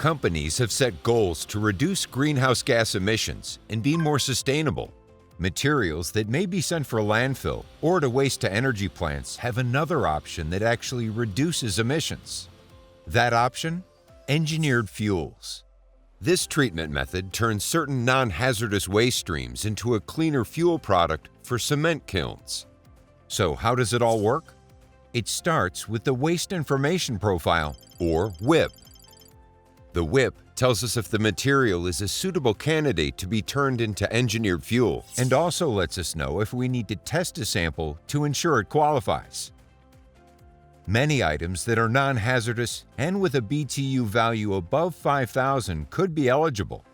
Companies have set goals to reduce greenhouse gas emissions and be more sustainable. Materials that may be sent for landfill or to waste-to-energy plants have another option that actually reduces emissions. That option? Engineered fuels. This treatment method turns certain non-hazardous waste streams into a cleaner fuel product for cement kilns. So how does it all work? It starts with the Waste Information Profile, or WIP. The WIP tells us if the material is a suitable candidate to be turned into engineered fuel, and also lets us know if we need to test a sample to ensure it qualifies. Many items that are non-hazardous and with a BTU value above 5,000 could be eligible.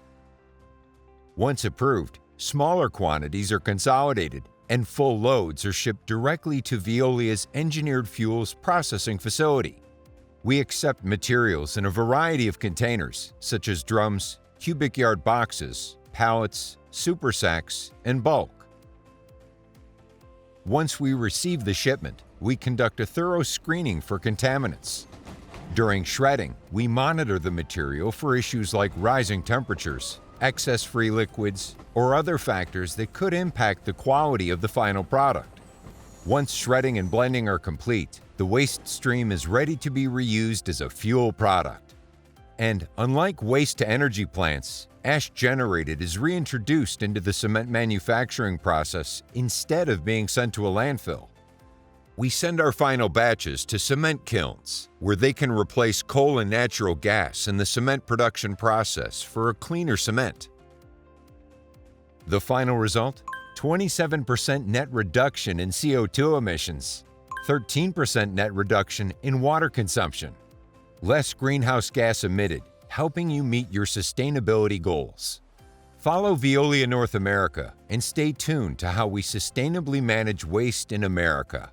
Once approved, smaller quantities are consolidated and full loads are shipped directly to Veolia's Engineered Fuels processing facility. We accept materials in a variety of containers, such as drums, cubic yard boxes, pallets, super sacks, and bulk. Once we receive the shipment, we conduct a thorough screening for contaminants. During shredding, we monitor the material for issues like rising temperatures, excess free liquids, or other factors that could impact the quality of the final product. Once shredding and blending are complete, the waste stream is ready to be reused as a fuel product. And unlike waste-to-energy plants, ash generated is reintroduced into the cement manufacturing process instead of being sent to a landfill. We send our final batches to cement kilns, where they can replace coal and natural gas in the cement production process for a cleaner cement. The final result? 27% net reduction in CO2 emissions, 13% net reduction in water consumption, less greenhouse gas emitted, helping you meet your sustainability goals. Follow Veolia North America and stay tuned to how we sustainably manage waste in America.